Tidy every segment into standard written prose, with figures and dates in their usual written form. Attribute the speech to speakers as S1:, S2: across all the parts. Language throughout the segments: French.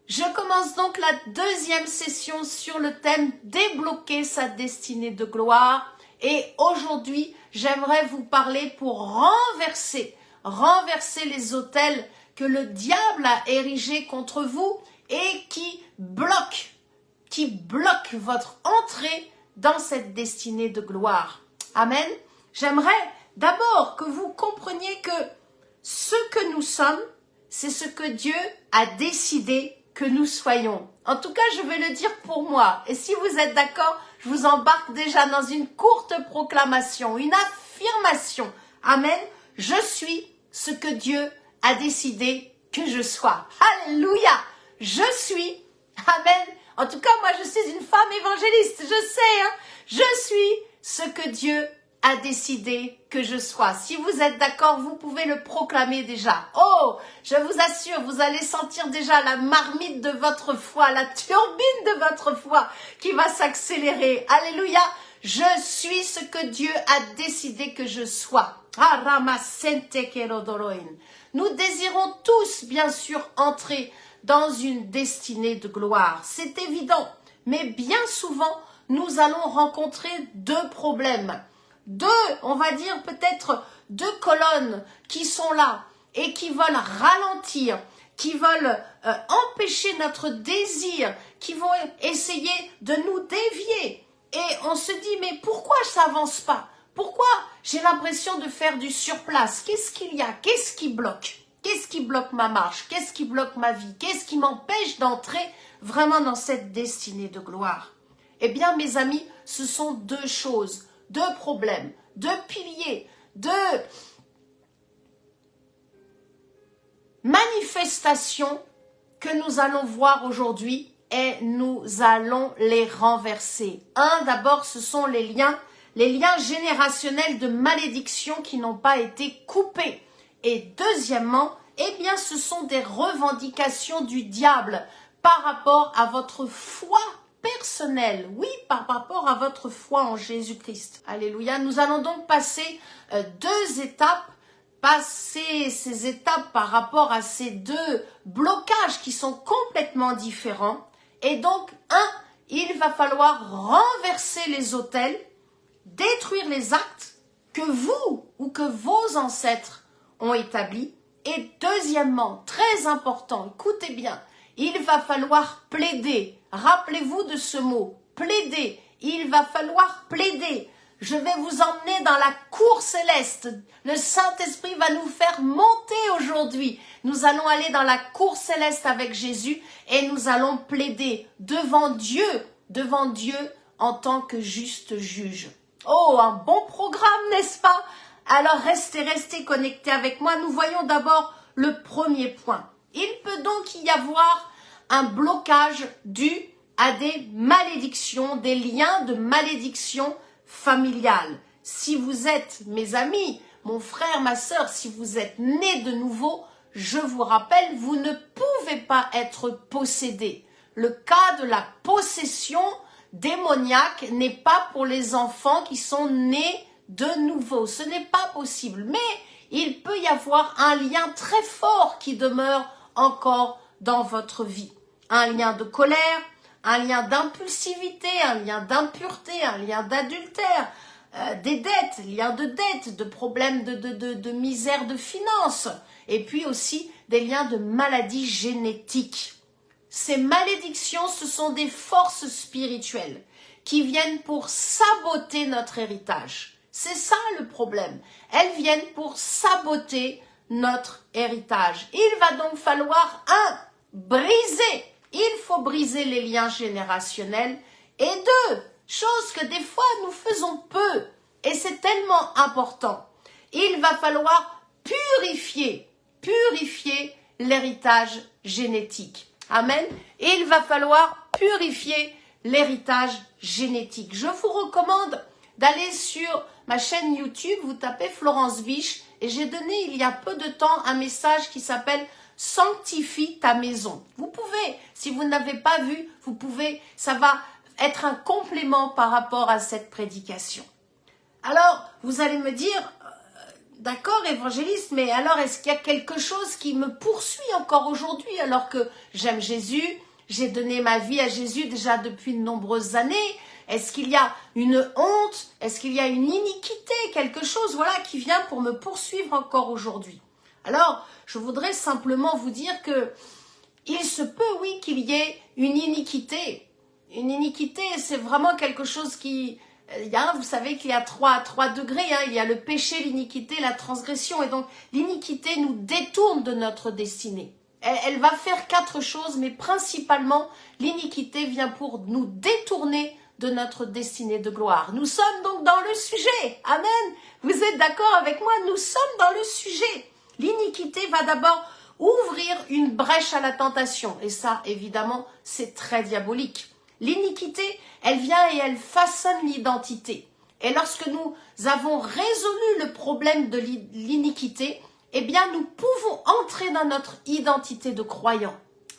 S1: Je commence donc la deuxième session sur le thème « Débloquer sa destinée de gloire ». Et aujourd'hui, j'aimerais vous parler pour renverser les autels que le diable a érigés contre vous et qui bloquent votre entrée dans cette destinée de gloire. Amen. J'aimerais d'abord que vous compreniez que ce que nous sommes, c'est ce que Dieu a décidé que nous soyons. En tout cas, je vais le dire pour moi. Et si vous êtes d'accord, je vous embarque déjà dans une courte proclamation, une affirmation. Amen. Je suis ce que Dieu a décidé que je sois. Alléluia. Je suis. Amen. En tout cas, moi, je suis une femme évangéliste. Je sais, hein. Je suis ce que Dieu a décidé que je sois. Si vous êtes d'accord, vous pouvez le proclamer déjà. Oh, je vous assure, vous allez sentir déjà la marmite de votre foi, la turbine de votre foi qui va s'accélérer. Alléluia. Je suis ce que Dieu a décidé que je sois. Nous désirons tous, bien sûr, entrer dans une destinée de gloire. C'est évident. Mais bien souvent, nous allons rencontrer deux problèmes. On va dire peut-être deux colonnes qui sont là et qui veulent ralentir, qui veulent empêcher notre désir, qui vont essayer de nous dévier. Et on se dit, mais pourquoi ça avance pas? Pourquoi j'ai l'impression de faire du surplace? Qu'est-ce qu'il y a? Qu'est-ce qui bloque? Qu'est-ce qui bloque ma marche? Qu'est-ce qui bloque ma vie? Qu'est-ce qui m'empêche d'entrer vraiment dans cette destinée de gloire? Eh bien, mes amis, ce sont deux choses. Deux problèmes, deux piliers, deux manifestations que nous allons voir aujourd'hui et nous allons les renverser. D'abord, ce sont les liens générationnels de malédiction qui n'ont pas été coupés. Et deuxièmement, eh bien, ce sont des revendications du diable par rapport à votre foi personnel, oui, par rapport à votre foi en Jésus-Christ. Alléluia. Nous allons donc passer deux étapes, ces étapes par rapport à ces deux blocages qui sont complètement différents. Et donc, il va falloir renverser les autels, détruire les actes que vous ou que vos ancêtres ont établis. Et deuxièmement, très important, écoutez bien, il va falloir plaider. Rappelez-vous de ce mot, plaider. Il va falloir plaider. Je vais vous emmener dans la cour céleste. Le Saint-Esprit va nous faire monter aujourd'hui. Nous allons aller dans la cour céleste avec Jésus et nous allons plaider devant Dieu en tant que juste juge. Oh, un bon programme, n'est-ce pas? Alors restez connectés avec moi. Nous voyons d'abord le premier point. Il peut donc y avoir un blocage dû à des malédictions, des liens de malédiction familiale. Si vous êtes, mes amis, mon frère, ma sœur, si vous êtes nés de nouveau, je vous rappelle, vous ne pouvez pas être possédés. Le cas de la possession démoniaque n'est pas pour les enfants qui sont nés de nouveau. Ce n'est pas possible. Mais il peut y avoir un lien très fort qui demeure encore dans votre vie. Un lien de colère, un lien d'impulsivité, un lien d'impureté, un lien d'adultère, des dettes, liens de dettes, de problèmes de misère de finances, et puis aussi des liens de maladies génétiques. Ces malédictions, ce sont des forces spirituelles qui viennent pour saboter notre héritage. C'est ça le problème. Elles viennent pour saboter notre héritage. Il va donc falloir, briser. Il faut briser les liens générationnels. Et deux, chose que des fois nous faisons peu. Et c'est tellement important. Il va falloir purifier l'héritage génétique. Amen. Il va falloir purifier l'héritage génétique. Je vous recommande d'aller sur ma chaîne YouTube, vous tapez Florence Biche et j'ai donné il y a peu de temps un message qui s'appelle « Sanctifie ta maison ». Vous pouvez, si vous n'avez pas vu, vous pouvez, ça va être un complément par rapport à cette prédication. Alors, vous allez me dire, D'accord, évangéliste, mais alors est-ce qu'il y a quelque chose qui me poursuit encore aujourd'hui alors que j'aime Jésus, j'ai donné ma vie à Jésus déjà depuis de nombreuses années? Est-ce qu'il y a une honte? Est-ce qu'il y a une iniquité? Quelque chose, voilà, qui vient pour me poursuivre encore aujourd'hui? Alors, je voudrais simplement vous dire que il se peut, oui, qu'il y ait une iniquité. Une iniquité, c'est vraiment quelque chose qui... vous savez qu'il y a trois degrés. Il y a le péché, l'iniquité, la transgression. Et donc, l'iniquité nous détourne de notre destinée. Elle va faire 4 choses, mais principalement, l'iniquité vient pour nous détourner de notre destinée de gloire. Nous sommes donc dans le sujet. Amen. Vous êtes d'accord avec moi? Nous sommes dans le sujet. L'iniquité va d'abord ouvrir une brèche à la tentation. Et ça, évidemment, c'est très diabolique. L'iniquité, elle vient et elle façonne l'identité. Et lorsque nous avons résolu le problème de l'iniquité, eh bien, nous pouvons entrer dans notre identité de croyant.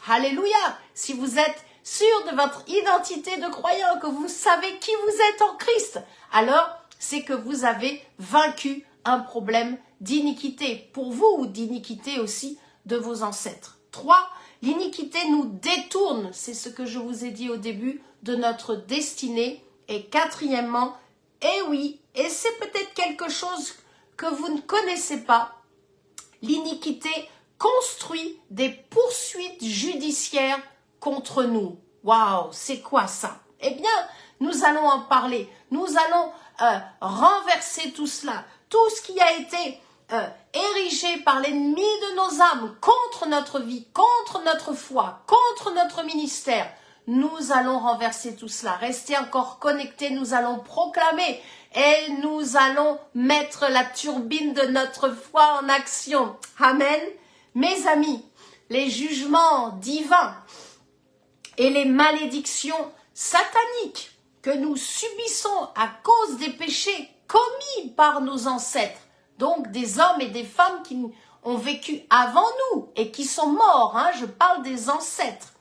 S1: Alléluia! Si vous êtes sûr de votre identité de croyant, que vous savez qui vous êtes en Christ, alors c'est que vous avez vaincu un problème d'iniquité pour vous ou d'iniquité aussi de vos ancêtres. 3. L'iniquité nous détourne, c'est ce que je vous ai dit au début, de notre destinée. Et 4e, et oui, et c'est peut-être quelque chose que vous ne connaissez pas, l'iniquité construit des poursuites judiciaires contre nous. Waouh, c'est quoi ça? Eh bien, nous allons en parler. Nous allons renverser tout cela. Tout ce qui a été érigé par l'ennemi de nos âmes contre notre vie, contre notre foi, contre notre ministère. Nous allons renverser tout cela. Restez encore connectés, nous allons proclamer et nous allons mettre la turbine de notre foi en action. Amen. Mes amis, les jugements divins et les malédictions sataniques que nous subissons à cause des péchés commis par nos ancêtres, donc des hommes et des femmes qui ont vécu avant nous et qui sont morts, je parle des ancêtres,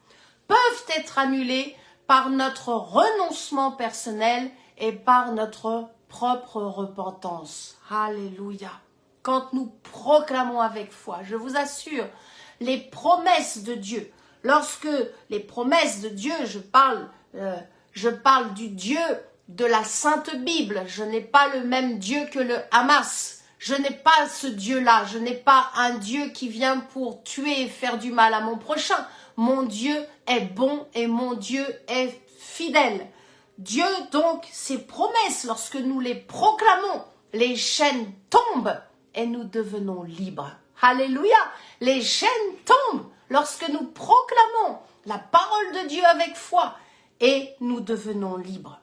S1: peuvent être annulés par notre renoncement personnel et par notre propre repentance. Alléluia. Quand nous proclamons avec foi, je vous assure, les promesses de Dieu, lorsque les promesses de Dieu, je parle du Dieu de la Sainte Bible, je n'ai pas le même Dieu que le Hamas, je n'ai pas ce Dieu-là, je n'ai pas un Dieu qui vient pour tuer et faire du mal à mon prochain. Mon Dieu est bon et mon Dieu est fidèle. Dieu, donc, ses promesses, lorsque nous les proclamons, les chaînes tombent et nous devenons libres. Alléluia! Les chaînes tombent lorsque nous proclamons la parole de Dieu avec foi et nous devenons libres.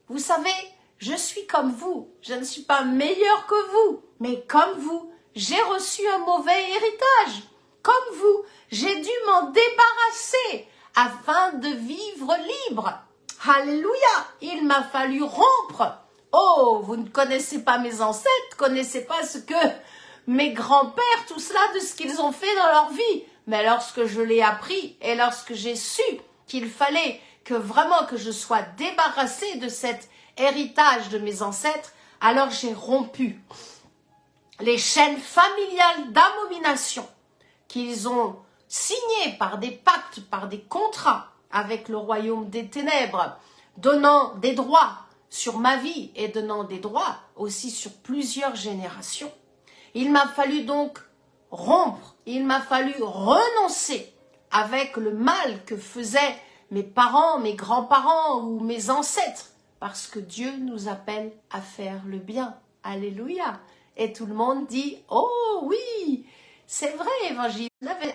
S1: Vous savez, je suis comme vous, je ne suis pas meilleur que vous, mais comme vous, j'ai reçu un mauvais héritage. Comme vous, j'ai dû m'en débarrasser afin de vivre libre. Alléluia, il m'a fallu rompre. Oh, vous ne connaissez pas mes ancêtres, connaissez pas ce que mes grands-pères, tout cela, de ce qu'ils ont fait dans leur vie. Mais lorsque je l'ai appris et lorsque j'ai su qu'il fallait que vraiment que je sois débarrassée de cet héritage de mes ancêtres, alors j'ai rompu les chaînes familiales d'abomination qu'ils ont signées par des pactes, par des contrats avec le royaume des ténèbres, donnant des droits sur ma vie et donnant des droits aussi sur plusieurs générations. Il m'a fallu donc rompre, il m'a fallu renoncer avec le mal que faisaient mes parents, mes grands-parents ou mes ancêtres, parce que Dieu nous appelle à faire le bien. Alléluia. Et tout le monde dit, oh oui, c'est vrai, évangile,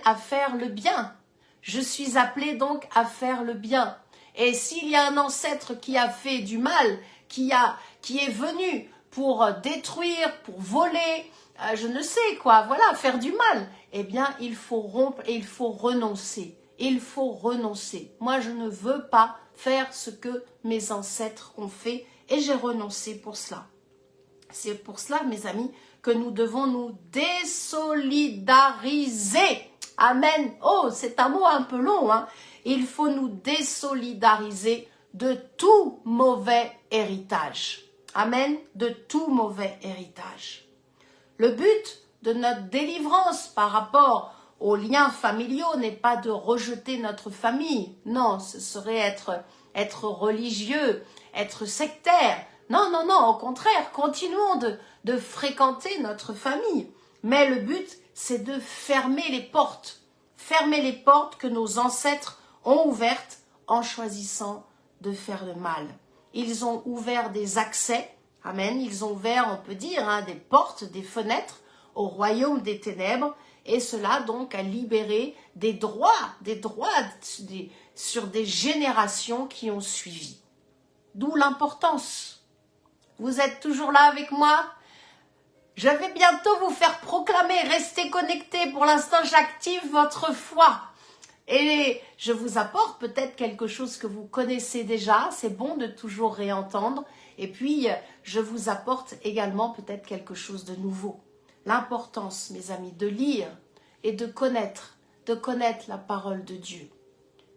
S1: à faire le bien. Je suis appelé donc à faire le bien. Et s'il y a un ancêtre qui a fait du mal, qui est venu pour détruire, pour voler, je ne sais quoi, voilà, faire du mal, eh bien, il faut rompre et il faut renoncer. Il faut renoncer. Moi, je ne veux pas faire ce que mes ancêtres ont fait et j'ai renoncé pour cela. C'est pour cela, mes amis, que nous devons nous désolidariser. Amen. Oh, c'est un mot un peu long, Il faut nous désolidariser de tout mauvais héritage. Amen. De tout mauvais héritage. Le but de notre délivrance par rapport aux liens familiaux n'est pas de rejeter notre famille. Non, ce serait être religieux, être sectaire. Non, non, non, au contraire, continuons de fréquenter notre famille. Mais le but, c'est de fermer les portes. Fermer les portes que nos ancêtres ont ouvertes en choisissant de faire le mal. Ils ont ouvert des accès, amen, ils ont ouvert, on peut dire, des portes, des fenêtres au royaume des ténèbres, et cela donc a libéré des droits sur des générations qui ont suivi. D'où l'importance. Vous êtes toujours là avec moi? Je vais bientôt vous faire proclamer, restez connectés. Pour l'instant, j'active votre foi. Et je vous apporte peut-être quelque chose que vous connaissez déjà. C'est bon de toujours réentendre. Et puis, je vous apporte également peut-être quelque chose de nouveau. L'importance, mes amis, de lire et de connaître la parole de Dieu.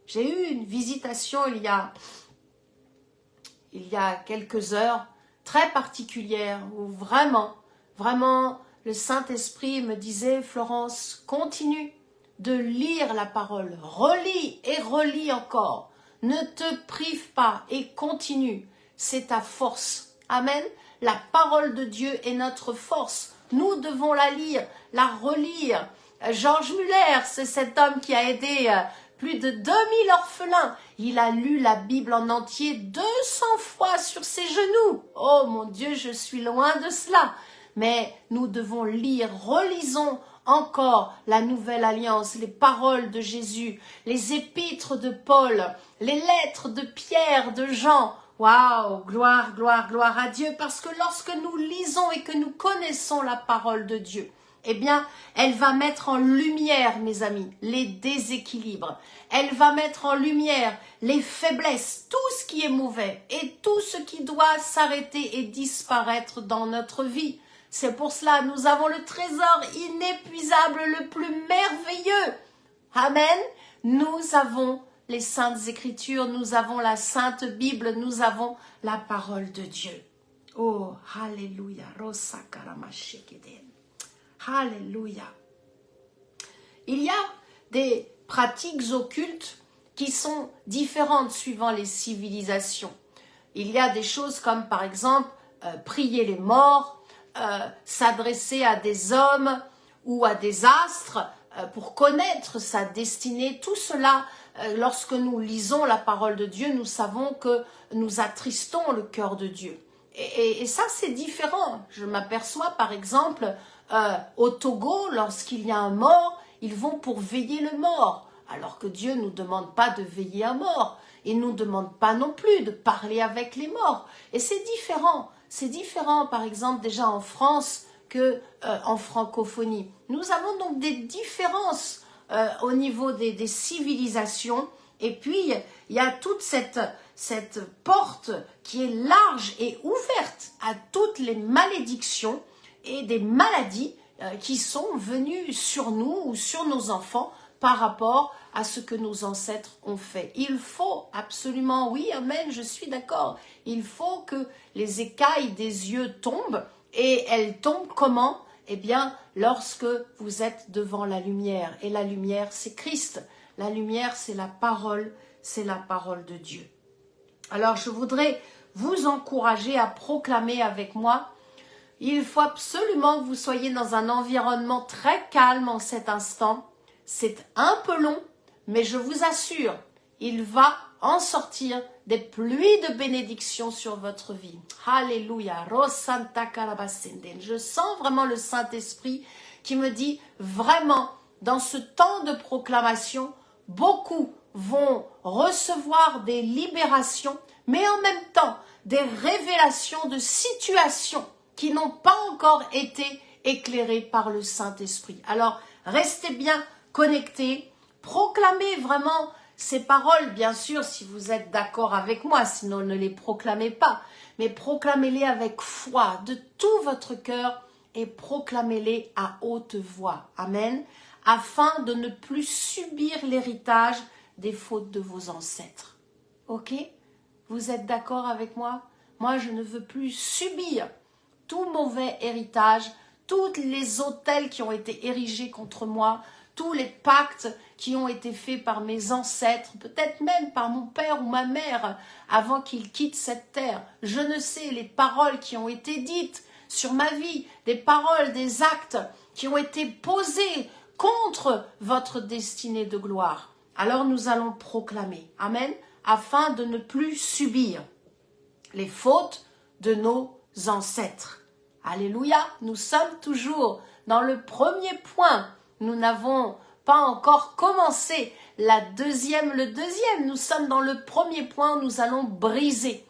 S1: J'ai eu une visitation il y a quelques heures, très particulière, où vraiment, le Saint-Esprit me disait, Florence, continue de lire la parole, relis et relis encore, ne te prive pas et continue, c'est ta force. Amen. La parole de Dieu est notre force. Nous devons la lire, la relire. Georges Muller, c'est cet homme qui a aidé plus de 2000 orphelins. Il a lu la Bible en entier 200 fois sur ses genoux. Oh mon Dieu, je suis loin de cela. Mais nous devons lire, relisons encore la Nouvelle Alliance, les paroles de Jésus, les épîtres de Paul, les lettres de Pierre, de Jean. Waouh, gloire, gloire, gloire à Dieu, parce que lorsque nous lisons et que nous connaissons la parole de Dieu, eh bien, elle va mettre en lumière, mes amis, les déséquilibres. Elle va mettre en lumière les faiblesses, tout ce qui est mauvais et tout ce qui doit s'arrêter et disparaître dans notre vie. C'est pour cela, nous avons le trésor inépuisable, le plus merveilleux. Amen. Nous avons les Saintes Écritures, nous avons la Sainte Bible, nous avons la parole de Dieu. Oh, alléluia. Alléluia. Il y a des pratiques occultes qui sont différentes suivant les civilisations. Il y a des choses comme par exemple prier les morts, s'adresser à des hommes ou à des astres pour connaître sa destinée. Tout cela, lorsque nous lisons la parole de Dieu, nous savons que nous attristons le cœur de Dieu. Et ça, c'est différent. Je m'aperçois par exemple au Togo, lorsqu'il y a un mort, ils vont pour veiller le mort. Alors que Dieu ne nous demande pas de veiller un mort. Il ne nous demande pas non plus de parler avec les morts. Et c'est différent. C'est différent, par exemple, déjà en France qu'en francophonie. Nous avons donc des différences au niveau des civilisations. Et puis, il y a toute cette porte qui est large et ouverte à toutes les malédictions et des maladies qui sont venues sur nous ou sur nos enfants par rapport à ce que nos ancêtres ont fait. Il faut absolument, oui, amen, je suis d'accord, il faut que les écailles des yeux tombent, et elles tombent comment? Eh bien, lorsque vous êtes devant la lumière, et la lumière, c'est Christ, la lumière, c'est la parole de Dieu. Alors, je voudrais vous encourager à proclamer avec moi. Il faut absolument que vous soyez dans un environnement très calme en cet instant. C'est un peu long, mais je vous assure, il va en sortir des pluies de bénédictions sur votre vie. Alléluia. Je sens vraiment le Saint-Esprit qui me dit vraiment, dans ce temps de proclamation, beaucoup vont recevoir des libérations, mais en même temps, des révélations de situations qui n'ont pas encore été éclairées par le Saint-Esprit. Alors, restez bien connectés, proclamez vraiment ces paroles, bien sûr, si vous êtes d'accord avec moi, sinon ne les proclamez pas, mais proclamez-les avec foi, de tout votre cœur, et proclamez-les à haute voix. Amen. Afin de ne plus subir l'héritage des fautes de vos ancêtres. Ok? Vous êtes d'accord avec moi? Moi, je ne veux plus subir tout mauvais héritage, tous les autels qui ont été érigés contre moi, tous les pactes qui ont été faits par mes ancêtres, peut-être même par mon père ou ma mère, avant qu'ils quittent cette terre. Je ne sais, les paroles qui ont été dites sur ma vie, des paroles, des actes qui ont été posés contre votre destinée de gloire. Alors nous allons proclamer, amen, afin de ne plus subir les fautes de nos ancêtres. Alléluia, nous sommes toujours dans le premier point. Nous n'avons pas encore commencé le deuxième. Nous sommes dans le premier point, nous allons briser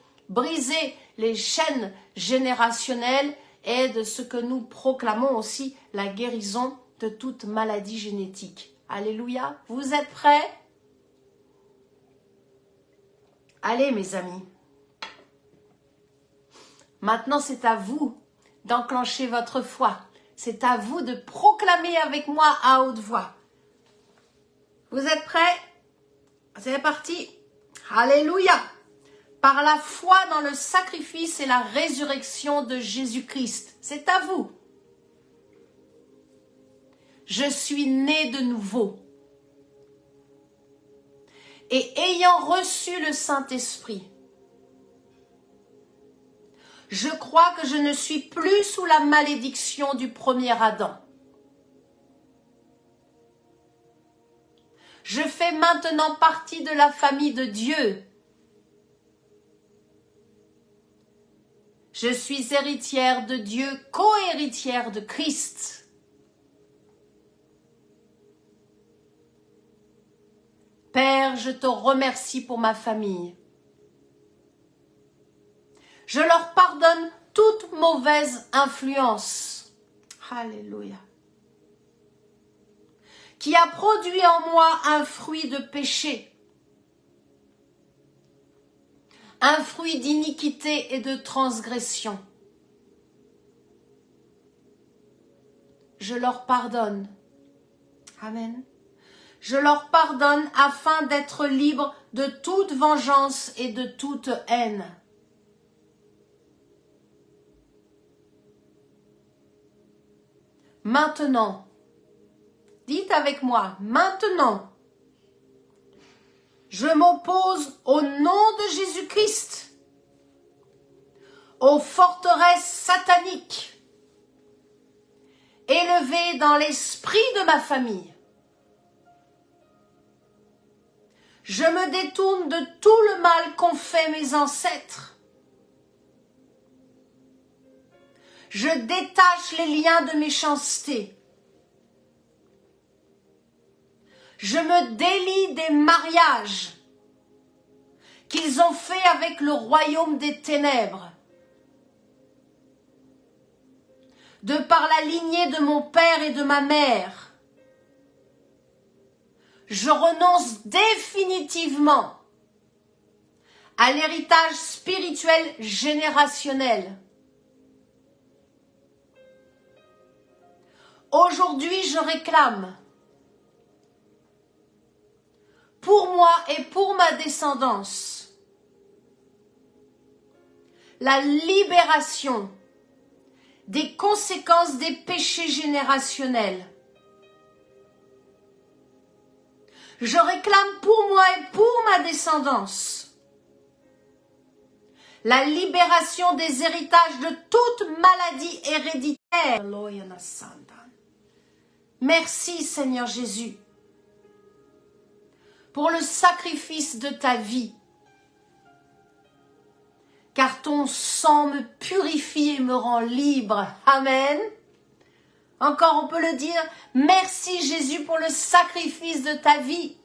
S1: les chaînes générationnelles et de ce que nous proclamons aussi, la guérison de toute maladie génétique. Alléluia, vous êtes prêts? Allez mes amis, maintenant c'est à vous d'enclencher votre foi. C'est à vous de proclamer avec moi à haute voix. Vous êtes prêts? C'est parti. Alléluia. Par la foi dans le sacrifice et la résurrection de Jésus-Christ. C'est à vous. Je suis né de nouveau. Et ayant reçu le Saint-Esprit, je crois que je ne suis plus sous la malédiction du premier Adam. Je fais maintenant partie de la famille de Dieu. Je suis héritière de Dieu, co-héritière de Christ. Père, je te remercie pour ma famille. Je leur pardonne toute mauvaise influence. Alléluia. Qui a produit en moi un fruit de péché. Un fruit d'iniquité et de transgression. Je leur pardonne. Amen. Je leur pardonne afin d'être libre de toute vengeance et de toute haine. Maintenant, dites avec moi, maintenant, je m'oppose au nom de Jésus-Christ, aux forteresses sataniques, élevées dans l'esprit de ma famille. Je me détourne de tout le mal qu'ont fait mes ancêtres. Je détache les liens de méchanceté. Je me délie des mariages qu'ils ont faits avec le royaume des ténèbres. De par la lignée de mon père et de ma mère, je renonce définitivement à l'héritage spirituel générationnel. Aujourd'hui, je réclame pour moi et pour ma descendance la libération des conséquences des péchés générationnels. Je réclame pour moi et pour ma descendance la libération des héritages de toute maladie héréditaire. Merci Seigneur Jésus pour le sacrifice de ta vie, car ton sang me purifie et me rend libre. Amen. Encore on peut le dire, merci Jésus pour le sacrifice de ta vie,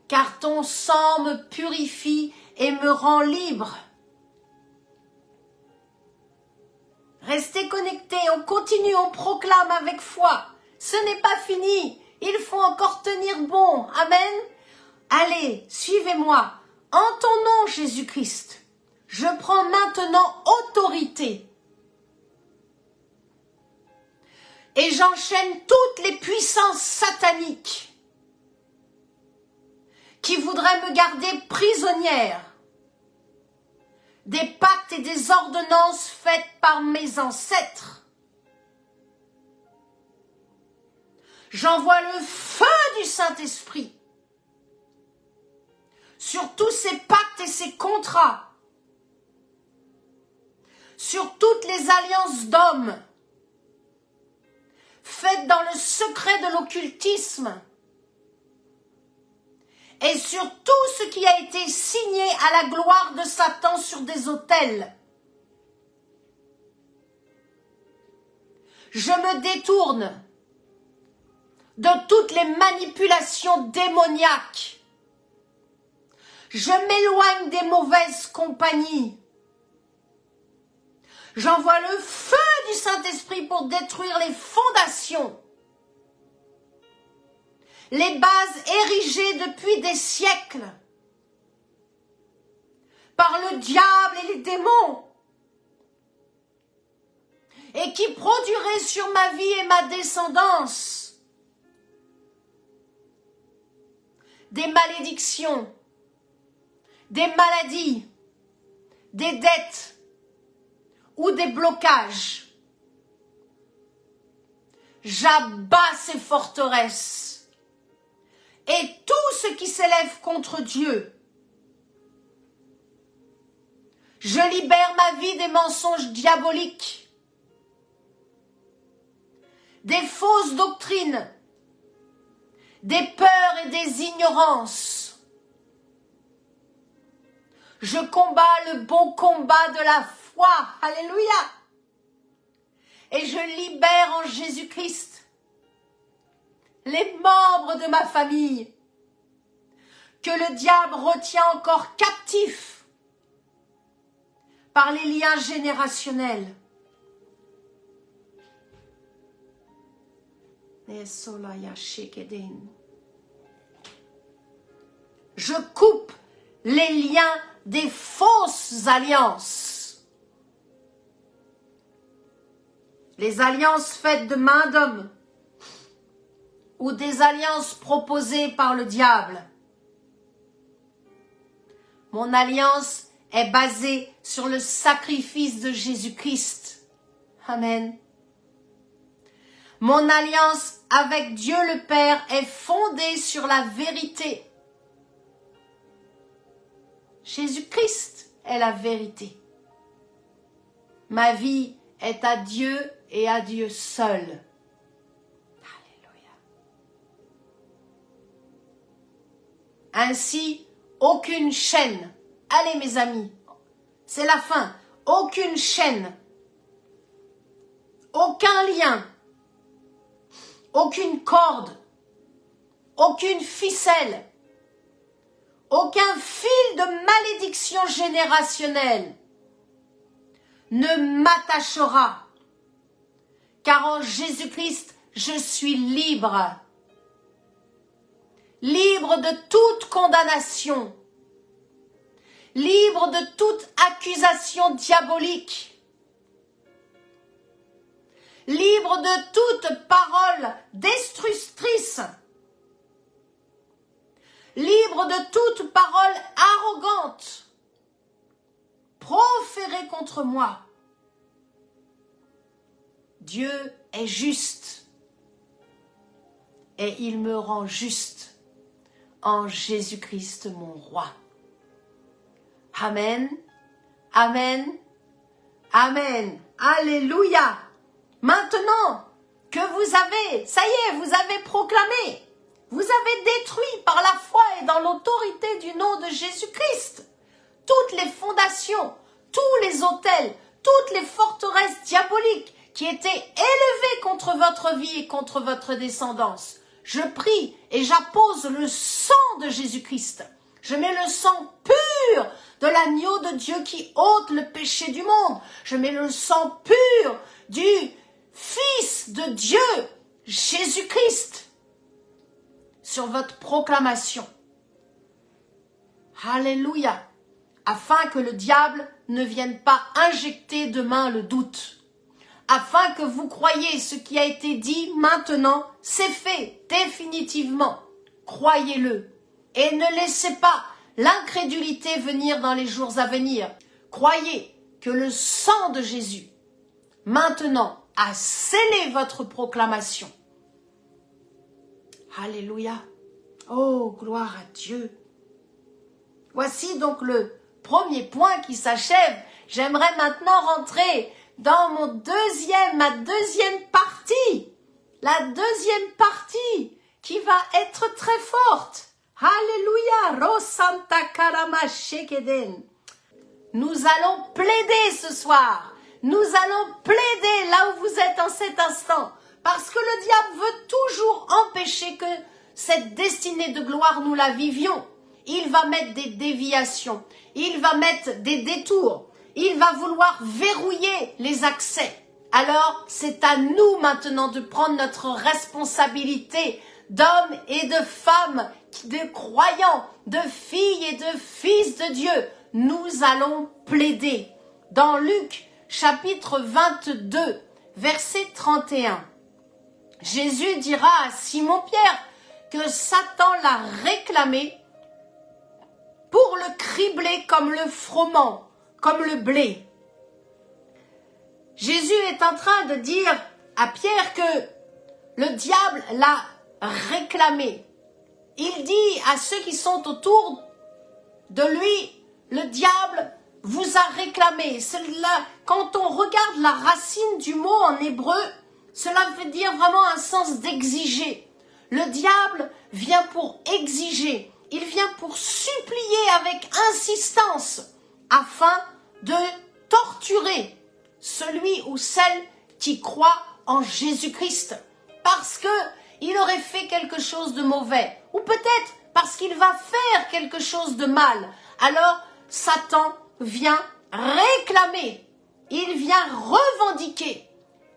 S1: car ton sang me purifie et me rend libre. Restez connectés, on continue, on proclame avec foi. Ce n'est pas fini, il faut encore tenir bon. Amen. Allez, suivez-moi. En ton nom, Jésus-Christ, je prends maintenant autorité. Et j'enchaîne toutes les puissances sataniques qui voudraient me garder prisonnière. des pactes et des ordonnances faites par mes ancêtres. J'envoie le feu du Saint-Esprit sur tous ces pactes et ces contrats, sur toutes les alliances d'hommes faites dans le secret de l'occultisme et sur tout ce qui a été signé à la gloire de Satan sur des autels. Je me détourne de toutes les manipulations démoniaques. Je m'éloigne des mauvaises compagnies. J'envoie le feu du Saint-Esprit pour détruire les fondations, les bases érigées depuis des siècles par le diable et les démons et qui produiraient sur ma vie et ma descendance des malédictions, des maladies, des dettes ou des blocages. J'abats ces forteresses et tout ce qui s'élève contre Dieu. Je libère ma vie des mensonges diaboliques, des fausses doctrines, des peurs et des ignorances. Je combats le bon combat de la foi. Alléluia. Et je libère en Jésus-Christ les membres de ma famille que le diable retient encore captifs par les liens générationnels. Je coupe les liens des fausses alliances. Les alliances faites de main d'homme ou des alliances proposées par le diable. Mon alliance est basée sur le sacrifice de Jésus-Christ. Amen. Mon alliance avec Dieu le Père est fondée sur la vérité. Jésus-Christ est la vérité. Ma vie est à Dieu et à Dieu seul. Alléluia. Ainsi, aucune chaîne, allez mes amis, c'est la fin, aucune chaîne, aucun lien, aucune corde, aucune ficelle, aucun fil de malédiction générationnelle ne m'attachera, car en Jésus-Christ, je suis libre. Libre de toute condamnation, libre de toute accusation diabolique, libre de toute parole destructrice, libre de toute parole arrogante proférée contre moi. Dieu est juste et il me rend juste en Jésus-Christ mon roi. Amen, amen, amen, alléluia. Maintenant que vous avez, ça y est, vous avez proclamé, vous avez détruit par la foi et dans l'autorité du nom de Jésus-Christ toutes les fondations, tous les autels, toutes les forteresses diaboliques qui étaient élevées contre votre vie et contre votre descendance. Je prie et j'appose le sang de Jésus-Christ. Je mets le sang pur de l'agneau de Dieu qui ôte le péché du monde. Je mets le sang pur du Fils de Dieu, Jésus-Christ, sur votre proclamation. Alléluia. Afin que le diable ne vienne pas injecter demain le doute. Afin que vous croyiez ce qui a été dit maintenant, c'est fait définitivement. Croyez-le et ne laissez pas l'incrédulité venir dans les jours à venir. Croyez que le sang de Jésus, maintenant, a scellé votre proclamation. Alléluia. Oh, gloire à Dieu. Voici donc le premier point qui s'achève. J'aimerais maintenant rentrer dans ma deuxième partie. La deuxième partie qui va être très forte. Alléluia. Rosanta karama shekeden. Nous allons plaider ce soir. Nous allons plaider là où vous êtes en cet instant. Parce que le diable veut toujours empêcher que cette destinée de gloire, nous la vivions. Il va mettre des déviations. Il va mettre des détours. Il va vouloir verrouiller les accès. Alors, c'est à nous maintenant de prendre notre responsabilité d'hommes et de femmes, de croyants, de filles et de fils de Dieu. Nous allons plaider. Dans Luc, chapitre 22, verset 31, Jésus dira à Simon-Pierre que Satan l'a réclamé pour le cribler comme le froment, comme le blé. Jésus est en train de dire à Pierre que le diable l'a réclamé. Il dit à ceux qui sont autour de lui, le diable vous a réclamé. Quand on regarde la racine du mot en hébreu, cela veut dire vraiment un sens d'exiger. Le diable vient pour exiger. Il vient pour supplier avec insistance afin de torturer celui ou celle qui croit en Jésus-Christ. Parce qu'il aurait fait quelque chose de mauvais. Ou peut-être parce qu'il va faire quelque chose de mal. Alors, Satan vient réclamer. Il vient revendiquer.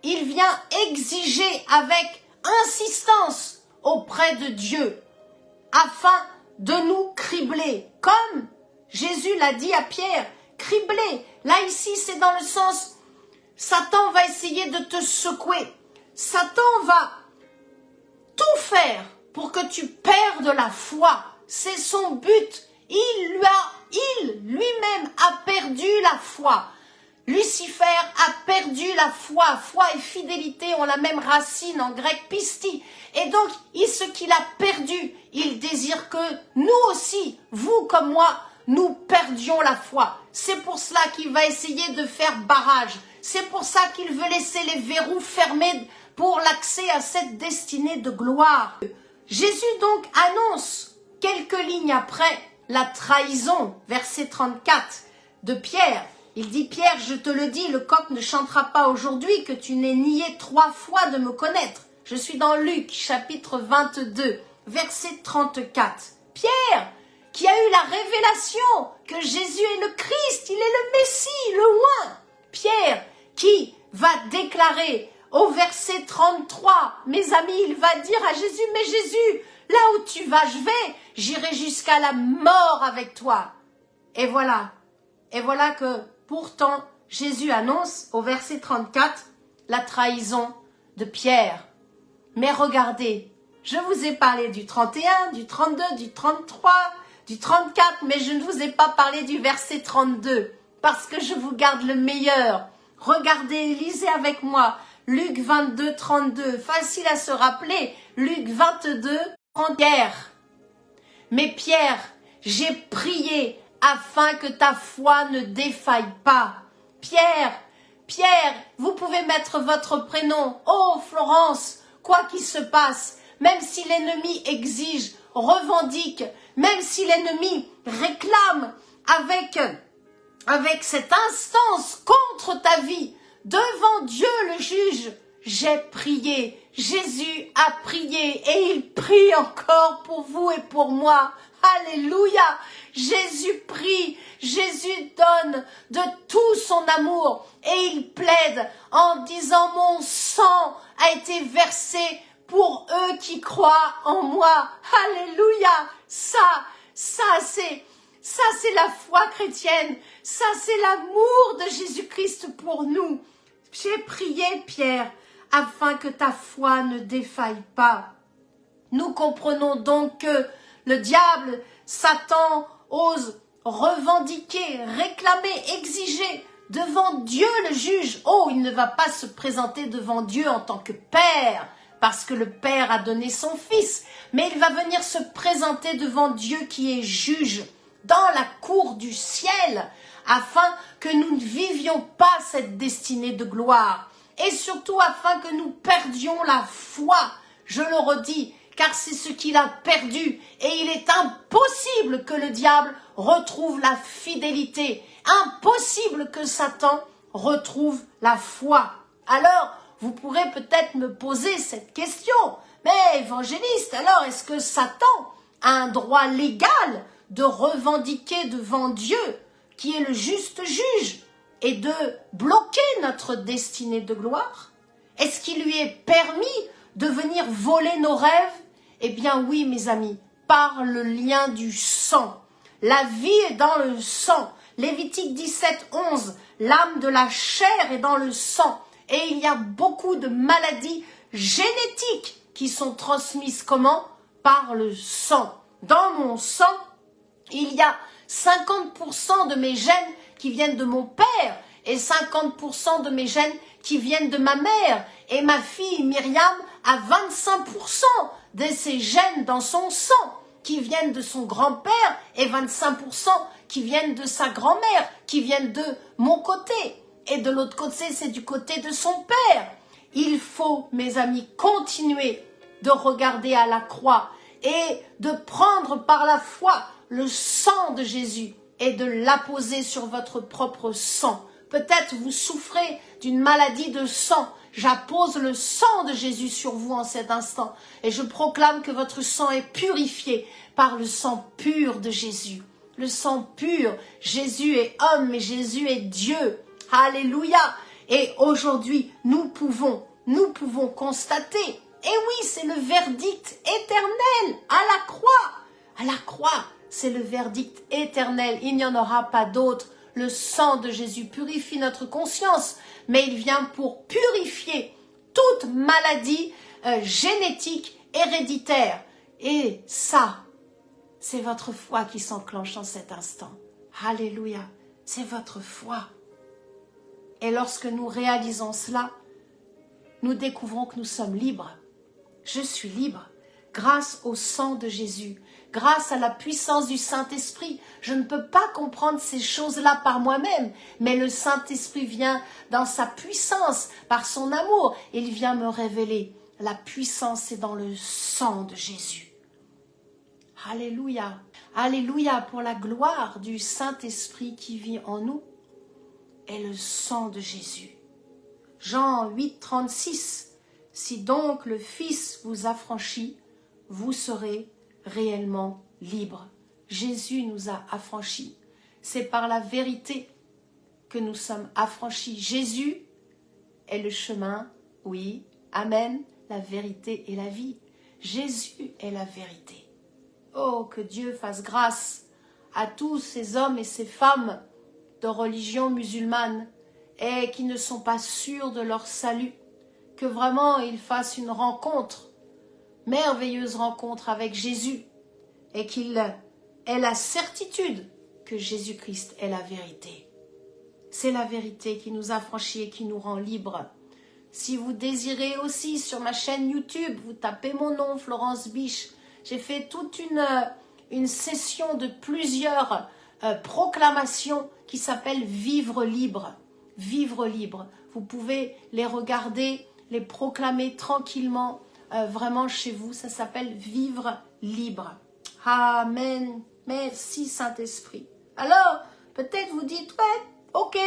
S1: Il vient exiger avec insistance auprès de Dieu afin de nous cribler. Comme Jésus l'a dit à Pierre, cribler. Là, ici, c'est dans le sens, Satan va essayer de te secouer. Satan va tout faire pour que tu perdes la foi. C'est son but. Il lui-même a perdu la foi. Lucifer a perdu la foi. Foi et fidélité ont la même racine en grec pisti. Et donc, ce qu'il a perdu, il désire que nous aussi, vous comme moi, nous perdions la foi. C'est pour cela qu'il va essayer de faire barrage. C'est pour ça qu'il veut laisser les verrous fermés pour l'accès à cette destinée de gloire. Jésus donc annonce quelques lignes après la trahison, verset 34 de Pierre. Il dit, Pierre, je te le dis, le coq ne chantera pas aujourd'hui que tu n'aies nié 3 fois de me connaître. Je suis dans Luc, chapitre 22, verset 34. Pierre, qui a eu la révélation que Jésus est le Christ, il est le Messie, le oint. Pierre, qui va déclarer au verset 33, mes amis, il va dire à Jésus, mais Jésus, là où tu vas, j'irai jusqu'à la mort avec toi. Et voilà que pourtant, Jésus annonce au verset 34 la trahison de Pierre. Mais regardez, je vous ai parlé du 31, du 32, du 33, du 34, mais je ne vous ai pas parlé du verset 32, parce que je vous garde le meilleur. Regardez, lisez avec moi, Luc 22, 32, facile à se rappeler, Luc 22, 30. Pierre, mais Pierre, j'ai prié afin que ta foi ne défaille pas. Pierre, vous pouvez mettre votre prénom. Oh Florence, quoi qu'il se passe, même si l'ennemi exige, revendique, même si l'ennemi réclame avec cette instance contre ta vie, devant Dieu le juge, j'ai prié. Jésus a prié et il prie encore pour vous et pour moi. Alléluia. Jésus prie, Jésus donne de tout son amour et il plaide en disant mon sang a été versé pour eux qui croient en moi. Alléluia. Ça c'est la foi chrétienne. Ça c'est l'amour de Jésus-Christ pour nous. J'ai prié, Pierre, afin que ta foi ne défaille pas. Nous comprenons donc que le diable, Satan, ose revendiquer, réclamer, exiger devant Dieu le juge. Oh, il ne va pas se présenter devant Dieu en tant que père, parce que le père a donné son fils, mais il va venir se présenter devant Dieu qui est juge dans la cour du ciel, afin que nous ne vivions pas cette destinée de gloire, et surtout afin que nous perdions la foi, je le redis, car c'est ce qu'il a perdu, et il est impossible que le diable retrouve la fidélité, impossible que Satan retrouve la foi. Alors, vous pourrez peut-être me poser cette question, mais évangéliste, alors est-ce que Satan a un droit légal de revendiquer devant Dieu, qui est le juste juge, et de bloquer notre destinée de gloire? Est-ce qu'il lui est permis de venir voler nos rêves? Eh bien oui, mes amis, par le lien du sang. La vie est dans le sang. Lévitique 17, 11, l'âme de la chair est dans le sang. Et il y a beaucoup de maladies génétiques qui sont transmises comment? Par le sang. Dans mon sang, il y a 50% de mes gènes qui viennent de mon père et 50% de mes gènes qui viennent de ma mère. Et ma fille Myriam a 25% de ses gènes dans son sang qui viennent de son grand-père et 25% qui viennent de sa grand-mère, qui viennent de mon côté. Et de l'autre côté, c'est du côté de son père. Il faut, mes amis, continuer de regarder à la croix et de prendre par la foi le sang de Jésus et de l'apposer sur votre propre sang. Peut-être vous souffrez d'une maladie de sang. J'appose le sang de Jésus sur vous en cet instant et je proclame que votre sang est purifié par le sang pur de Jésus. Le sang pur, Jésus est homme mais Jésus est Dieu. Alléluia. Et aujourd'hui, nous pouvons constater, et oui, c'est le verdict éternel à la croix. À la croix, c'est le verdict éternel. Il n'y en aura pas d'autre. Le sang de Jésus purifie notre conscience, mais il vient pour purifier toute maladie génétique, héréditaire. Et ça, c'est votre foi qui s'enclenche en cet instant. Alléluia, c'est votre foi. Et lorsque nous réalisons cela, nous découvrons que nous sommes libres. Je suis libre grâce au sang de Jésus, grâce à la puissance du Saint-Esprit. Je ne peux pas comprendre ces choses-là par moi-même, mais le Saint-Esprit vient dans sa puissance, par son amour. Il vient me révéler. La puissance est dans le sang de Jésus. Alléluia. Alléluia pour la gloire du Saint-Esprit qui vit en nous et le sang de Jésus. Jean 8, 36. Si donc le Fils vous affranchit, vous serez réellement libres. Jésus nous a affranchis. C'est par la vérité que nous sommes affranchis. Jésus est le chemin, oui, amen, la vérité et la vie. Jésus est la vérité. Oh, que Dieu fasse grâce à tous ces hommes et ces femmes de religion musulmane et qui ne sont pas sûrs de leur salut, que vraiment ils fassent une rencontre, merveilleuse rencontre avec Jésus et qu'ils aient la certitude que Jésus-Christ est la vérité. C'est la vérité qui nous affranchit et qui nous rend libres. Si vous désirez aussi sur ma chaîne YouTube, vous tapez mon nom, Florence Biche. J'ai fait toute une session de plusieurs proclamations qui s'appelle Vivre libre. Vivre libre. Vous pouvez les regarder, les proclamer tranquillement, vraiment chez vous. Ça s'appelle Vivre libre. Amen. Merci Saint-Esprit. Alors, peut-être vous dites, ouais, ok,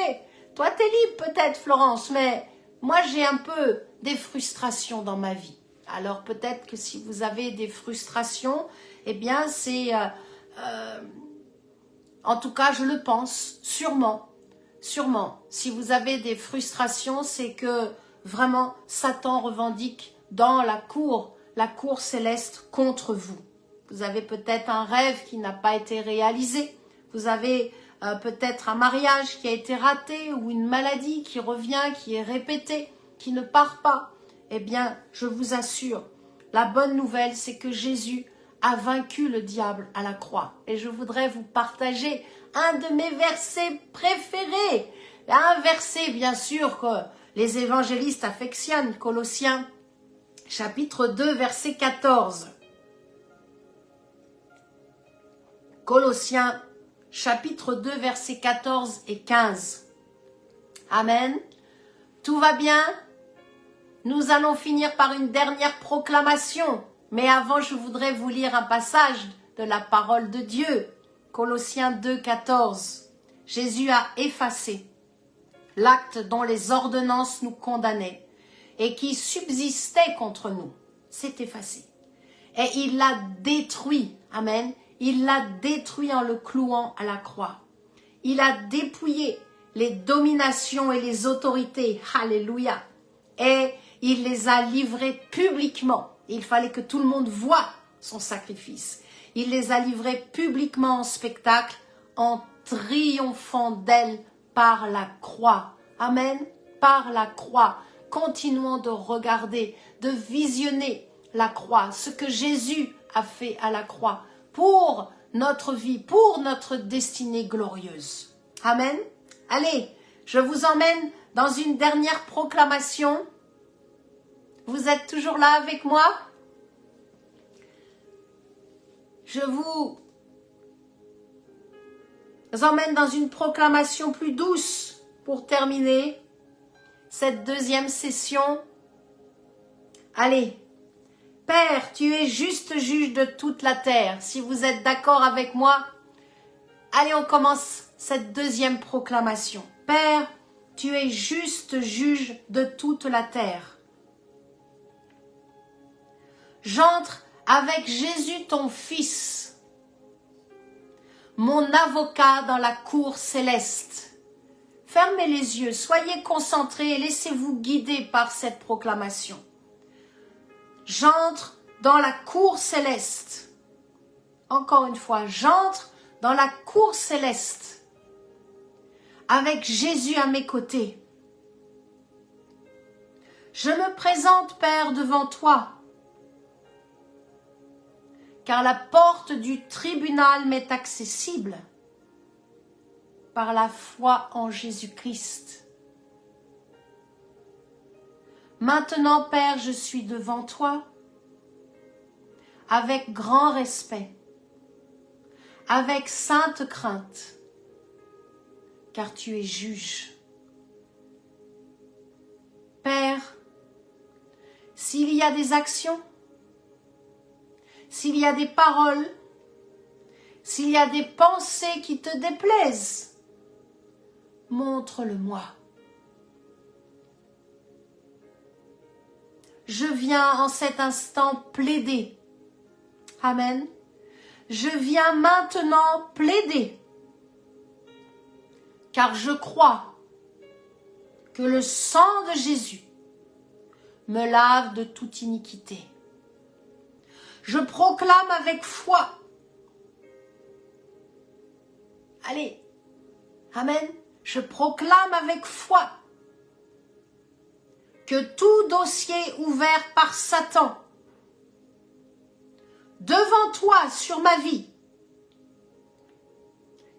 S1: toi t'es libre peut-être Florence, mais moi j'ai un peu des frustrations dans ma vie. Alors peut-être que si vous avez des frustrations, eh bien c'est... en tout cas, je le pense, sûrement. Si vous avez des frustrations, c'est que vraiment Satan revendique dans la cour céleste contre vous. Vous avez peut-être un rêve qui n'a pas été réalisé. Vous avez peut-être un mariage qui a été raté ou une maladie qui revient, qui est répétée, qui ne part pas. Eh bien, je vous assure, la bonne nouvelle, c'est que Jésus a vaincu le diable à la croix. Et je voudrais vous partager un de mes versets préférés. Un verset, bien sûr, que les évangélistes affectionnent, Colossiens, chapitre 2, verset 14. Colossiens, chapitre 2, versets 14 et 15. Amen. Tout va bien? Nous allons finir par une dernière proclamation. Mais avant, je voudrais vous lire un passage de la parole de Dieu. Colossiens 2, 14. Jésus a effacé l'acte dont les ordonnances nous condamnaient et qui subsistait contre nous. C'est effacé. Et il l'a détruit. Amen. Il l'a détruit en le clouant à la croix. Il a dépouillé les dominations et les autorités. Alléluia. Et il les a livrées publiquement. Il fallait que tout le monde voie son sacrifice. Il les a livrées publiquement en spectacle en triomphant d'elle par la croix. Amen. Par la croix. Continuons de regarder, de visionner la croix, ce que Jésus a fait à la croix pour notre vie, pour notre destinée glorieuse. Amen. Allez, je vous emmène dans une dernière proclamation. Vous êtes toujours là avec moi? Je vous emmène dans une proclamation plus douce pour terminer cette deuxième session. Allez, Père, tu es juste juge de toute la terre. Si vous êtes d'accord avec moi, allez, on commence cette deuxième proclamation. Père, tu es juste juge de toute la terre. J'entre avec Jésus ton Fils, mon avocat dans la cour céleste. Fermez les yeux, soyez concentrés et laissez-vous guider par cette proclamation. J'entre dans la cour céleste. Encore une fois, j'entre dans la cour céleste avec Jésus à mes côtés. Je me présente, Père, devant toi, car la porte du tribunal m'est accessible par la foi en Jésus-Christ. Maintenant, Père, je suis devant toi avec grand respect, avec sainte crainte, car tu es juge. Père, s'il y a des actions, s'il y a des paroles, s'il y a des pensées qui te déplaisent, montre-le-moi. Je viens en cet instant plaider. Amen. Je viens maintenant plaider, car je crois que le sang de Jésus me lave de toute iniquité. Je proclame avec foi. Allez, amen. Je proclame avec foi que tout dossier ouvert par Satan devant toi sur ma vie,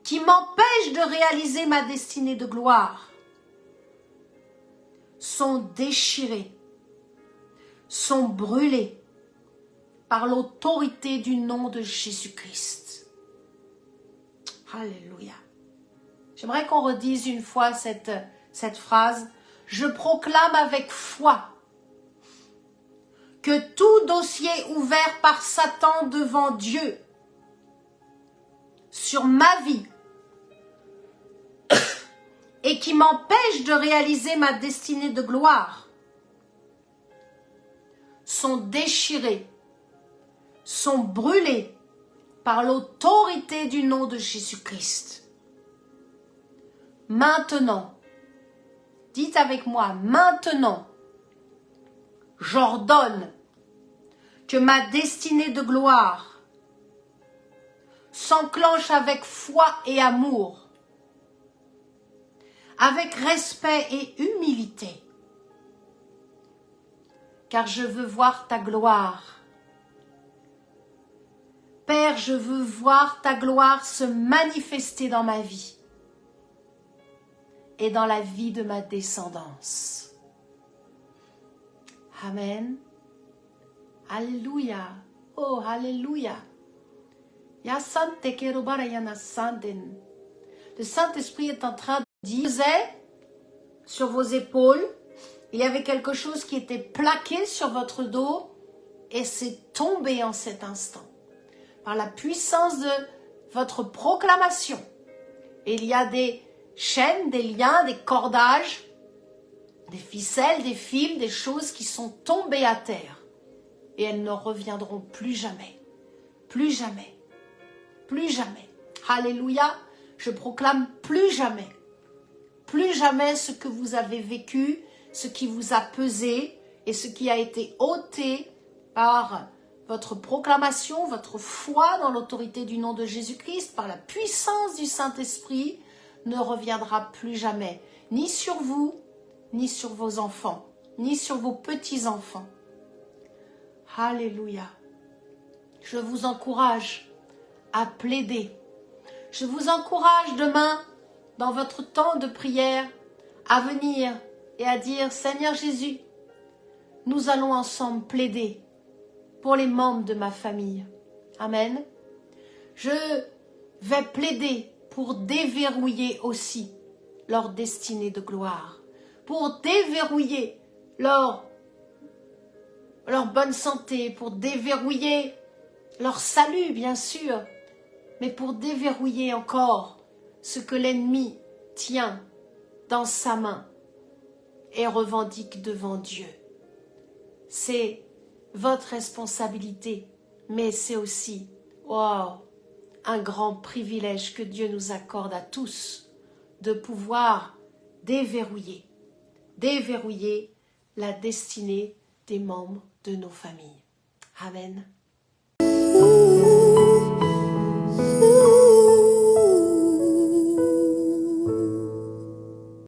S1: qui m'empêche de réaliser ma destinée de gloire, sont déchirés, sont brûlés par l'autorité du nom de Jésus-Christ. Alléluia. J'aimerais qu'on redise une fois cette phrase. Je proclame avec foi que tout dossier ouvert par Satan devant Dieu sur ma vie et qui m'empêche de réaliser ma destinée de gloire sont déchirés, sont brûlés par l'autorité du nom de Jésus-Christ. Maintenant, dites avec moi, maintenant, j'ordonne que ma destinée de gloire s'enclenche avec foi et amour, avec respect et humilité, car je veux voir ta gloire. Père, je veux voir ta gloire se manifester dans ma vie et dans la vie de ma descendance. Amen. Alléluia. Oh, Alléluia. Le Saint-Esprit est en train de dire, sur vos épaules, il y avait quelque chose qui était plaqué sur votre dos et c'est tombé en cet instant. Par la puissance de votre proclamation. Et il y a des chaînes, des liens, des cordages, des ficelles, des fils, des choses qui sont tombées à terre. Et elles ne reviendront plus jamais. Plus jamais. Plus jamais. Alléluia. Je proclame plus jamais. Plus jamais ce que vous avez vécu, ce qui vous a pesé et ce qui a été ôté par votre proclamation, votre foi dans l'autorité du nom de Jésus-Christ, par la puissance du Saint-Esprit, ne reviendra plus jamais, ni sur vous, ni sur vos enfants, ni sur vos petits-enfants. Alléluia. Je vous encourage à plaider. Je vous encourage demain, dans votre temps de prière, à venir et à dire, Seigneur Jésus, nous allons ensemble plaider pour les membres de ma famille. Amen. Je vais plaider pour déverrouiller aussi leur destinée de gloire, pour déverrouiller leur bonne santé, pour déverrouiller leur salut, bien sûr, mais pour déverrouiller encore ce que l'ennemi tient dans sa main et revendique devant Dieu. C'est votre responsabilité, mais c'est aussi un grand privilège que Dieu nous accorde à tous de pouvoir déverrouiller la destinée des membres de nos familles. Amen.